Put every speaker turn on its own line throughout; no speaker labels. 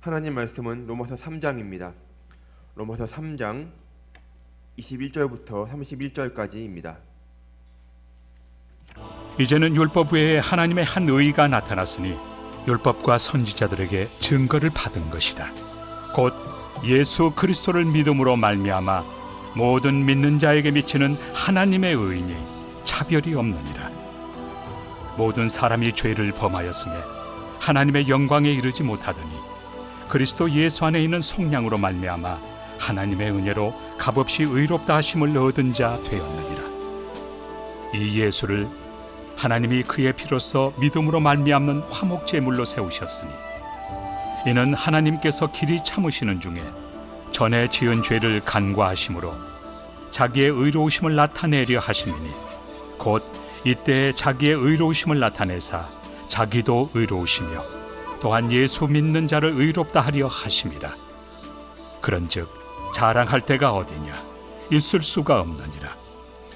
하나님 말씀은 로마서 3장입니다. 로마서 3장 21절부터 31절까지입니다.
이제는 율법 외에 하나님의 한 의가 나타났으니 율법과 선지자들에게 증거를 받은 것이다. 곧 예수 그리스도를 믿음으로 말미암아 모든 믿는 자에게 미치는 하나님의 의인이 차별이 없느니라. 모든 사람이 죄를 범하였으며 하나님의 영광에 이르지 못하더니 그리스도 예수 안에 있는 속량으로 말미암아 하나님의 은혜로 값없이 의롭다 하심을 얻은 자 되었느니라. 이 예수를 하나님이 그의 피로써 믿음으로 말미암는 화목제물로 세우셨으니 이는 하나님께서 길이 참으시는 중에 전에 지은 죄를 간과하심으로 자기의 의로우심을 나타내려 하심이니 곧 이때에 자기의 의로우심을 나타내사 자기도 의로우시며 또한 예수 믿는 자를 의롭다 하려 하심이라. 그런즉 자랑할 데가 어디냐? 있을 수가 없느니라.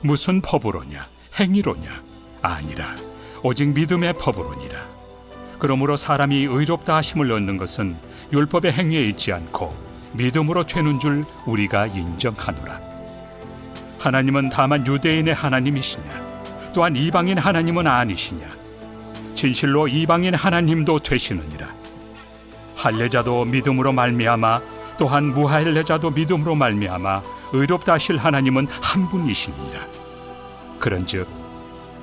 무슨 법으로냐? 행위로냐? 아니라 오직 믿음의 법으로니라. 그러므로 사람이 의롭다 하심을 얻는 것은 율법의 행위에 있지 않고 믿음으로 되는 줄 우리가 인정하노라. 하나님은 다만 유대인의 하나님이시냐? 또한 이방인 하나님은 아니시냐? 진실로 이방인 하나님도 되시느니라. 할례자도 믿음으로 말미암아 또한 무할례자도 믿음으로 말미암아 의롭다 하실 하나님은 한 분이시니라. 그런즉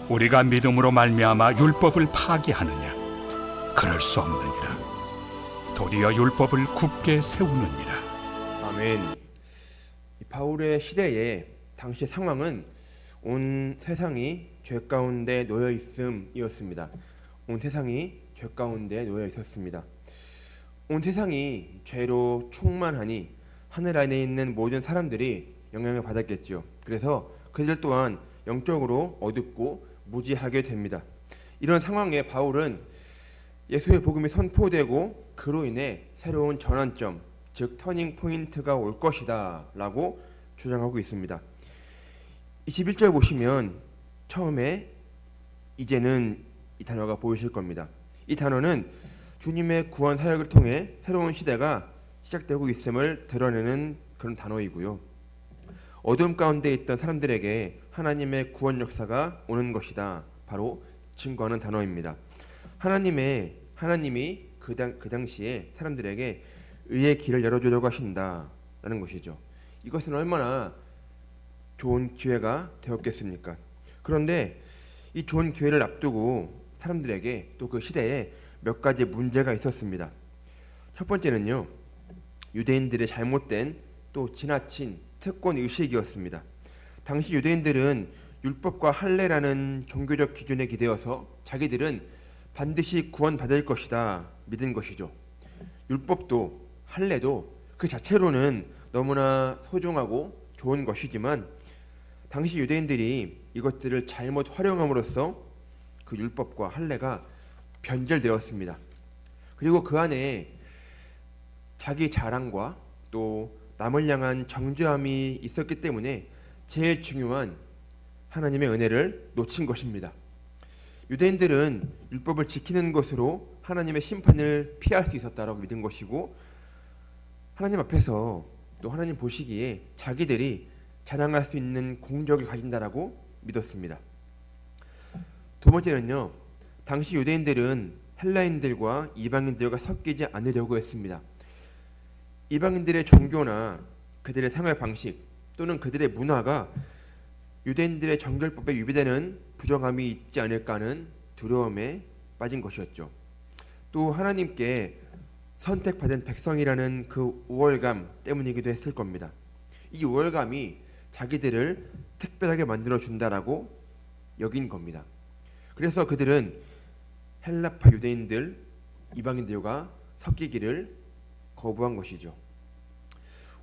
우리가 믿음으로 말미암아 율법을 파기하느냐? 그럴 수 없느니라. 도리어 율법을 굳게 세우느니라.
아멘. 바울의 시대에 당시 상황은 온 세상이 죄 가운데 놓여 있음이었습니다. 온 세상이 죄 가운데 놓여 있었습니다. 온 세상이 죄로 충만하니 하늘 안에 있는 모든 사람들이 영향을 받았겠지요. 그래서 그들 또한 영적으로 어둡고 무지하게 됩니다. 이런 상황에 바울은 예수의 복음이 선포되고 그로 인해 새로운 전환점, 즉 터닝 포인트가 올 것이다 라고 주장하고 있습니다. 21절 보시면 처음에 이제는 이 단어가 보이실 겁니다. 이 단어는 주님의 구원 사역을 통해 새로운 시대가 시작되고 있음을 드러내는 그런 단어이고요. 어둠 가운데 있던 사람들에게 하나님의 구원 역사가 오는 것이다. 바로 증거하는 단어입니다. 하나님이 그 당시에 사람들에게 의의 길을 열어주려고 하신다라는 것이죠. 이것은 얼마나 좋은 기회가 되었겠습니까? 그런데 이 좋은 기회를 앞두고 사람들에게 또 그 시대에 몇 가지 문제가 있었습니다. 첫 번째는요, 유대인들의 잘못된 또 지나친 특권 의식이었습니다. 당시 유대인들은 율법과 할례라는 종교적 기준에 기대어서 자기들은 반드시 구원받을 것이다 믿은 것이죠. 율법도 할례도 그 자체로는 너무나 소중하고 좋은 것이지만 당시 유대인들이 이것들을 잘못 활용함으로써 그 율법과 할례가 변절되었습니다. 그리고 그 안에 자기 자랑과 또 남을 향한 정죄함이 있었기 때문에 제일 중요한 하나님의 은혜를 놓친 것입니다. 유대인들은 율법을 지키는 것으로 하나님의 심판을 피할 수 있었다라고 믿은 것이고 하나님 앞에서 또 하나님 보시기에 자기들이 자랑할 수 있는 공적을 가진다라고 믿었습니다. 두 번째는요, 당시 유대인들은 헬라인들과 이방인들과 섞이지 않으려고 했습니다. 이방인들의 종교나 그들의 생활 방식 또는 그들의 문화가 유대인들의 정결법에 위배되는 부정함이 있지 않을까 하는 두려움에 빠진 것이었죠. 또 하나님께 선택받은 백성이라는 그 우월감 때문이기도 했을 겁니다. 이 우월감이 자기들을 특별하게 만들어준다라고 여긴 겁니다. 그래서 그들은 헬라파 유대인들, 이방인들과 섞이기를 거부한 것이죠.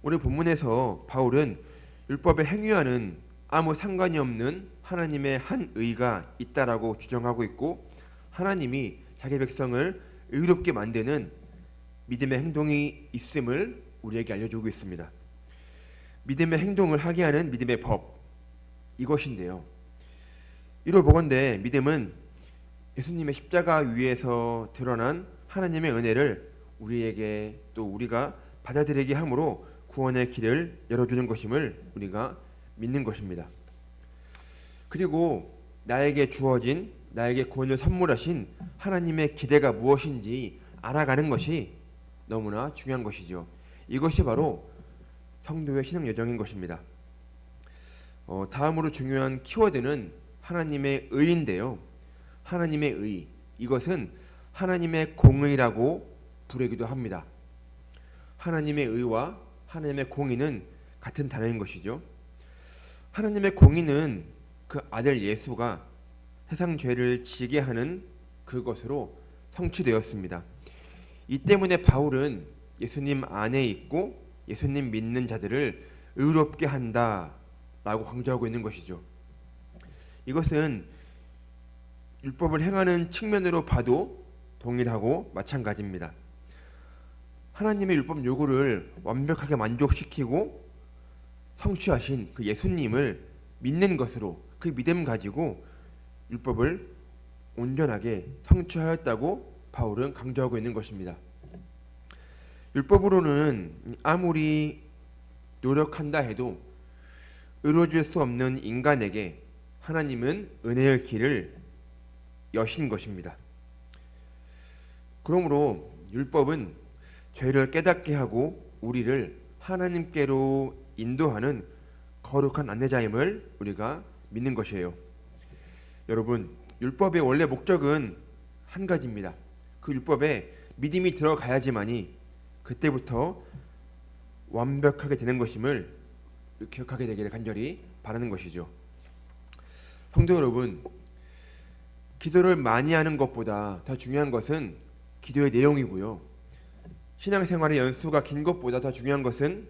오늘 본문에서 바울은 율법의 행위와는 아무 상관이 없는 하나님의 한 의가 있다라고 주장하고 있고 하나님이 자기 백성을 의롭게 만드는 믿음의 행동이 있음을 우리에게 알려주고 있습니다. 믿음의 행동을 하게 하는 믿음의 법, 이것인데요. 이로 보건대 믿음은 예수님의 십자가 위에서 드러난 하나님의 은혜를 우리에게 또 우리가 받아들이게 함으로 구원의 길을 열어주는 것임을 우리가 믿는 것입니다. 그리고 나에게 주어진 나에게 구원을 선물하신 하나님의 기대가 무엇인지 알아가는 것이 너무나 중요한 것이죠. 이것이 바로 성도의 신앙 여정인 것입니다. 다음으로 중요한 키워드는 하나님의 의인데요. 하나님의 의, 이것은 하나님의 공의라고 부르기도 합니다. 하나님의 의와 하나님의 공의는 같은 단어인 것이죠. 하나님의 공의는 그 아들 예수가 세상 죄를 지게 하는 그것으로 성취되었습니다. 이 때문에 바울은 예수님 안에 있고 예수님 믿는 자들을 의롭게 한다라고 강조하고 있는 것이죠. 이것은 율법을 행하는 측면으로 봐도 동일하고 마찬가지입니다. 하나님의 율법 요구를 완벽하게 만족시키고 성취하신 그 예수님을 믿는 것으로 그 믿음 가지고 율법을 온전하게 성취하였다고 바울은 강조하고 있는 것입니다. 율법으로는 아무리 노력한다 해도 이루어질 수 없는 인간에게 하나님은 은혜의 길을 여신 것입니다. 그러므로 율법은 죄를 깨닫게 하고 우리를 하나님께로 인도하는 거룩한 안내자임을 우리가 믿는 것이에요. 여러분, 율법의 원래 목적은 한 가지입니다. 그 율법에 믿음이 들어가야지만이 그때부터 완벽하게 되는 것임을 기억하게 되기를 간절히 바라는 것이죠. 성도 여러분, 기도를 많이 하는 것보다 더 중요한 것은 기도의 내용이고요. 신앙생활의 연수가 긴 것보다 더 중요한 것은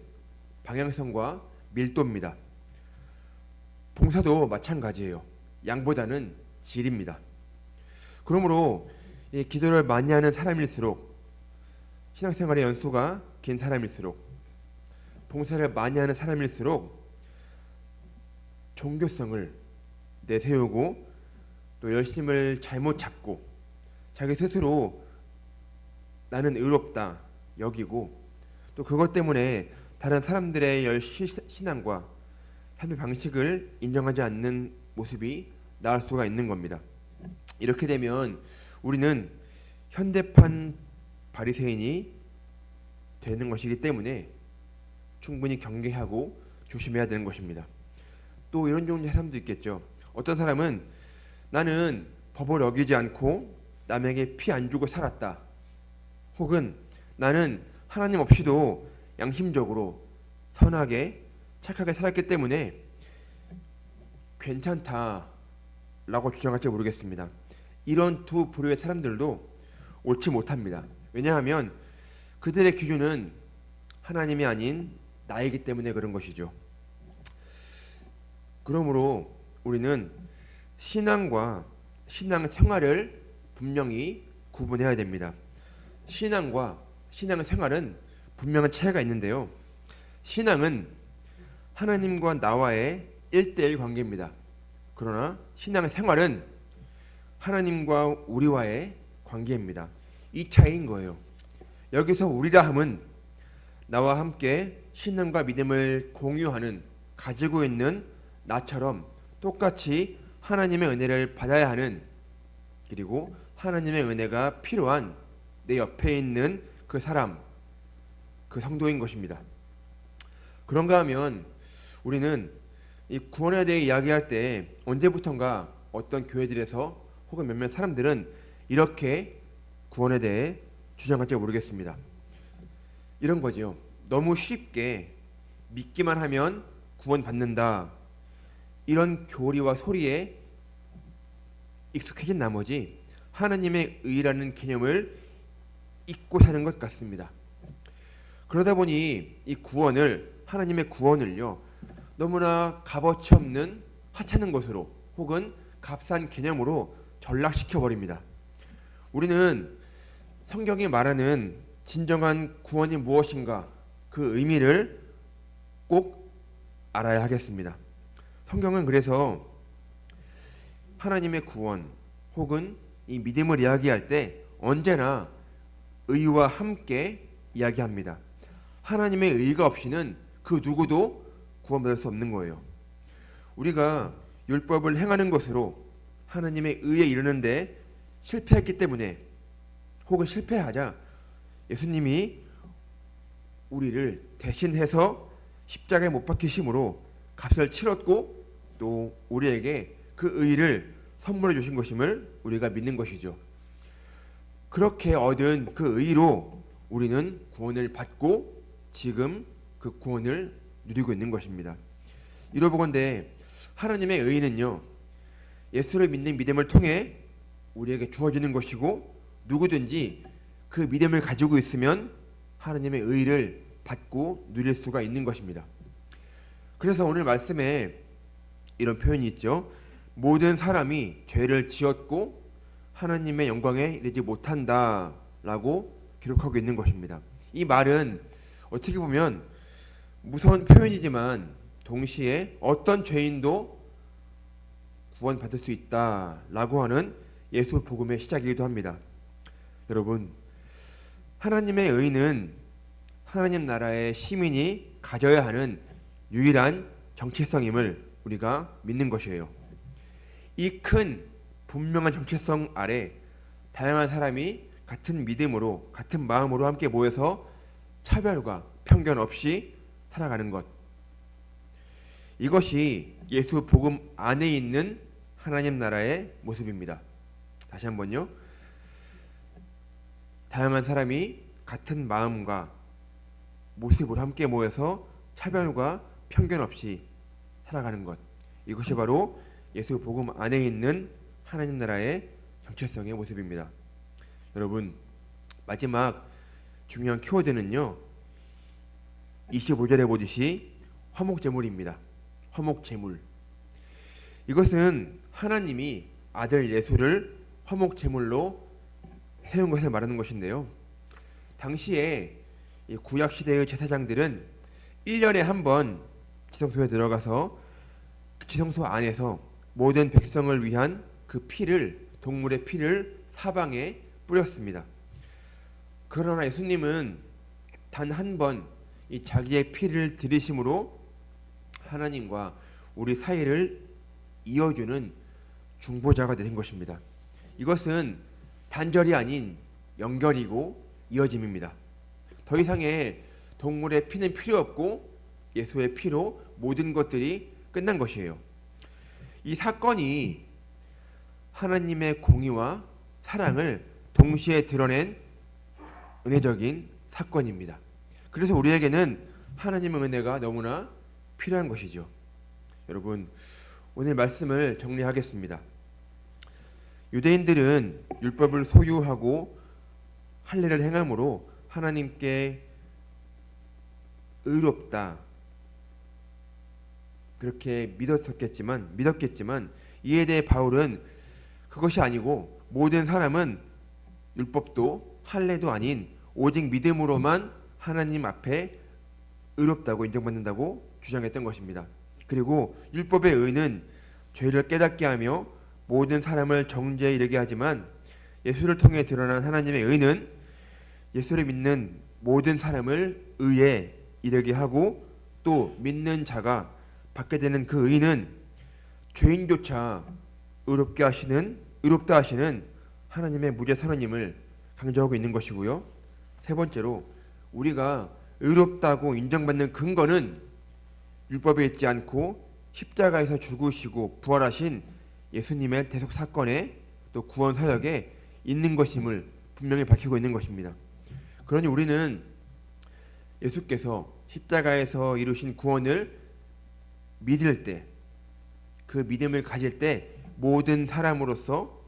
방향성과 밀도입니다. 봉사도 마찬가지예요. 양보다는 질입니다. 그러므로 이 기도를 많이 하는 사람일수록, 신앙생활의 연수가 긴 사람일수록, 봉사를 많이 하는 사람일수록 종교성을 내세우고 또 열심을 잘못 잡고 자기 스스로 나는 의롭다 여기고 또 그것 때문에 다른 사람들의 신앙과 삶의 방식을 인정하지 않는 모습이 나올 수가 있는 겁니다. 이렇게 되면 우리는 현대판 바리새인이 되는 것이기 때문에 충분히 경계하고 조심해야 되는 것입니다. 또 이런 종류의 사람도 있겠죠. 어떤 사람은 나는 법을 어기지 않고 남에게 피 안 주고 살았다. 혹은 나는 하나님 없이도 양심적으로 선하게 착하게 살았기 때문에 괜찮다라고 주장할지 모르겠습니다. 이런 두 부류의 사람들도 옳지 못합니다. 왜냐하면 그들의 기준은 하나님이 아닌 나이기 때문에 그런 것이죠. 그러므로 우리는 신앙과 신앙생활을 분명히 구분해야 됩니다. 신앙과 신앙생활은 분명한 차이가 있는데요. 신앙은 하나님과 나와의 1대1 관계입니다. 그러나 신앙생활은 하나님과 우리와의 관계입니다. 이 차이인 거예요. 여기서 우리라 함은 나와 함께 신앙과 믿음을 공유하는, 가지고 있는 나처럼 똑같이 하나님의 은혜를 받아야 하는, 그리고 하나님의 은혜가 필요한 내 옆에 있는 그 사람, 그 성도인 것입니다. 그런가 하면 우리는 이 구원에 대해 이야기할 때 언제부턴가 어떤 교회들에서 혹은 몇몇 사람들은 이렇게 구원에 대해 주장할지 모르겠습니다. 이런 거죠. 너무 쉽게 믿기만 하면 구원받는다. 이런 교리와 소리에 익숙해진 나머지 하나님의 의라는 개념을 잊고 사는 것 같습니다. 그러다 보니 이 구원을, 하나님의 구원을요, 너무나 값어치 없는 하찮은 것으로 혹은 값싼 개념으로 전락시켜 버립니다. 우리는 성경이 말하는 진정한 구원이 무엇인가, 그 의미를 꼭 알아야 하겠습니다. 성경은 그래서 하나님의 구원 혹은 이 믿음을 이야기할 때 언제나 의와 함께 이야기합니다. 하나님의 의가 없이는 그 누구도 구원받을 수 없는 거예요. 우리가 율법을 행하는 것으로 하나님의 의에 이르는데 실패했기 때문에, 혹은 실패하자 예수님이 우리를 대신해서 십자가에 못 박히심으로 값을 치렀고 또 우리에게 그 의를 선물해 주신 것임을 우리가 믿는 것이죠. 그렇게 얻은 그 의로 우리는 구원을 받고 지금 그 구원을 누리고 있는 것입니다. 이러보건대 하나님의 의는요, 예수를 믿는 믿음을 통해 우리에게 주어지는 것이고, 누구든지 그 믿음을 가지고 있으면 하나님의 의를 받고 누릴 수가 있는 것입니다. 그래서 오늘 말씀에 이런 표현이 있죠. 모든 사람이 죄를 지었고 하나님의 영광에 이르지 못한다 라고 기록하고 있는 것입니다. 이 말은 어떻게 보면 무서운 표현이지만 동시에 어떤 죄인도 구원받을 수 있다라고 하는 예수 복음의 시작이기도 합니다. 여러분, 하나님의 의는 하나님 나라의 시민이 가져야 하는 유일한 정체성임을 우리가 믿는 것이에요. 이 큰 분명한 정체성 아래 다양한 사람이 같은 믿음으로, 같은 마음으로 함께 모여서 차별과 편견 없이 살아가는 것, 이것이 예수 복음 안에 있는 하나님 나라의 모습입니다. 다시 한번요. 다양한 사람이 같은 마음과 모습으로 함께 모여서 차별과 편견 없이 살아가는 것, 이것이 바로 예수 복음 안에 있는 하나님 나라의 정체성의 모습입니다. 여러분, 마지막 중요한 키워드는요, 25절에 보듯이 화목제물입니다. 화목제물. 이것은 하나님이 아들 예수를 화목제물로 세운 것을 말하는 것인데요, 당시에 구약시대의 제사장들은 1년에 한 번 지성소에 들어가서 지성소 안에서 모든 백성을 위한 그 피를, 동물의 피를 사방에 뿌렸습니다. 그러나 예수님은 단 한 번 이 자기의 피를 들이심으로 하나님과 우리 사이를 이어주는 중보자가 되신 것입니다. 이것은 단절이 아닌 연결이고 이어짐입니다. 더 이상의 동물의 피는 필요 없고 예수의 피로 모든 것들이 끝난 것이에요. 이 사건이 하나님의 공의와 사랑을 동시에 드러낸 은혜적인 사건입니다. 그래서 우리에게는 하나님의 은혜가 너무나 필요한 것이죠. 여러분, 오늘 말씀을 정리하겠습니다. 유대인들은 율법을 소유하고 할례를 행함으로 하나님께 의롭다 그렇게 믿었겠지만 이에 대해 바울은 그것이 아니고 모든 사람은 율법도 할례도 아닌 오직 믿음으로만 하나님 앞에 의롭다고 인정받는다고 주장했던 것입니다. 그리고 율법의 의는 죄를 깨닫게 하며 모든 사람을 정죄에 이르게 하지만 예수를 통해 드러난 하나님의 의는 예수를 믿는 모든 사람을 의에 이르게 하고 또 믿는 자가 받게 되는 그 의는 죄인조차 의롭다 하시는 하나님의 무죄 선언임을 강조하고 있는 것이고요. 세 번째로 우리가 의롭다고 인정받는 근거는 율법에 있지 않고 십자가에서 죽으시고 부활하신 예수님의 대속 사건에 또 구원 사역에 있는 것임을 분명히 밝히고 있는 것입니다. 그러니 우리는 예수께서 십자가에서 이루신 구원을 믿을 때, 그 믿음을 가질 때 모든 사람으로서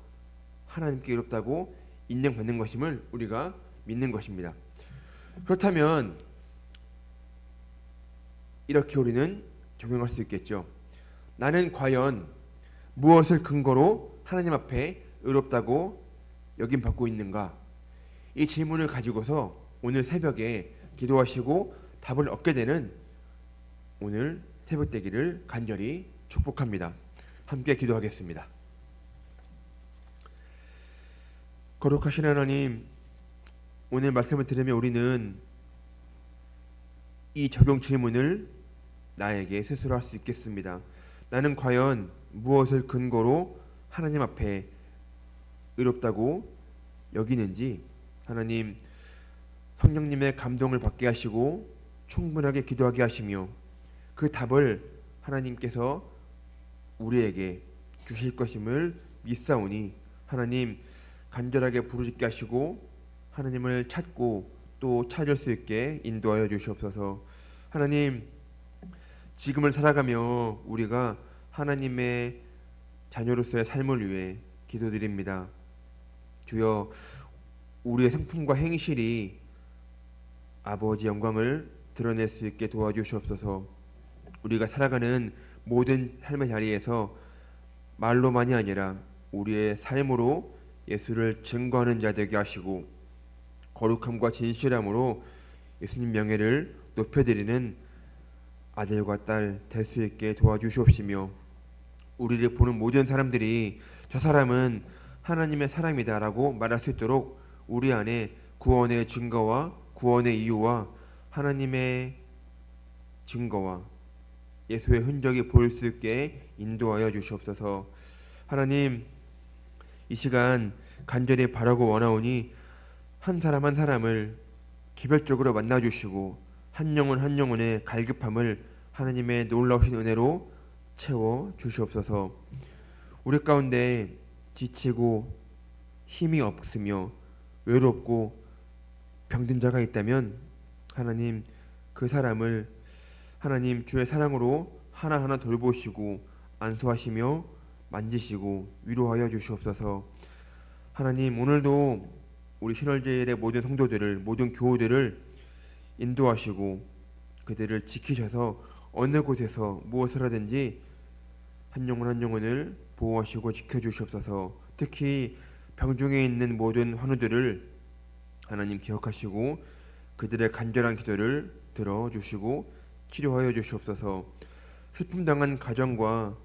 하나님께 의롭다고 인정받는 것임을 우리가 믿는 것입니다. 그렇다면 이렇게 우리는 적용할 수 있겠죠. 나는 과연 무엇을 근거로 하나님 앞에 의롭다고 여김받고 있는가? 이 질문을 가지고서 오늘 새벽에 기도하시고 답을 얻게 되는 오늘 새벽 되기를 간절히 축복합니다. 함께 기도하겠습니다. 거룩하신 하나님, 오늘 말씀을 들으면 우리는 이 적용 질문을 나에게 스스로 할 수 있겠습니다. 나는 과연 무엇을 근거로 하나님 앞에 의롭다고 여기는지, 하나님 성령님의 감동을 받게 하시고 충분하게 기도하게 하시며 그 답을 하나님께서 우리에게 주실 것임을 믿사오니 하나님 간절하게 부르짖게 하시고 하나님을 찾고 또 찾을 수 있게 인도하여 주시옵소서. 하나님, 지금을 살아가며 우리가 하나님의 자녀로서의 삶을 위해 기도드립니다. 주여, 우리의 성품과 행실이 아버지 영광을 드러낼 수 있게 도와주시옵소서. 우리가 살아가는 모든 삶의 자리에서 말로만이 아니라 우리의 삶으로 예수를 증거하는 자 되게 하시고 거룩함과 진실함으로 예수님 명예를 높여드리는 아들과 딸 될 수 있게 도와주시옵시며, 우리를 보는 모든 사람들이 저 사람은 하나님의 사람이다 라고 말할 수 있도록 우리 안에 구원의 증거와 구원의 이유와 하나님의 증거와 예수의 흔적이 보일 수 있게 인도하여 주시옵소서. 하나님, 이 시간 간절히 바라고 원하오니 한 사람 한 사람을 개별적으로 만나주시고 한 영혼 한 영혼의 갈급함을 하나님의 놀라우신 은혜로 채워 주시옵소서. 우리 가운데 지치고 힘이 없으며 외롭고 병든 자가 있다면 하나님 그 사람을 하나님 주의 사랑으로 하나하나 돌보시고 안수하시며 만지시고 위로하여 주시옵소서. 하나님, 오늘도 우리 신월제일의 모든 성도들을, 모든 교우들을 인도하시고 그들을 지키셔서 어느 곳에서 무엇을 하든지 한 영혼 한 영혼을 보호하시고 지켜주시옵소서. 특히 병중에 있는 모든 환우들을 하나님 기억하시고 그들의 간절한 기도를 들어주시고 치료하여 주시옵소서. 슬픔 당한 가정과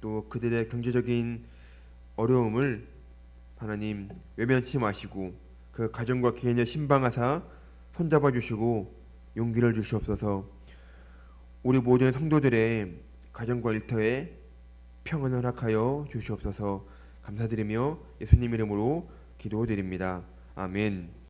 또 그들의 경제적인 어려움을 하나님 외면치 마시고 그 가정과 개인을 신방하사 손잡아 주시고 용기를 주시옵소서. 우리 모든 성도들의 가정과 일터에 평안을 허락하여 주시옵소서. 감사드리며 예수님 이름으로 기도드립니다. 아멘.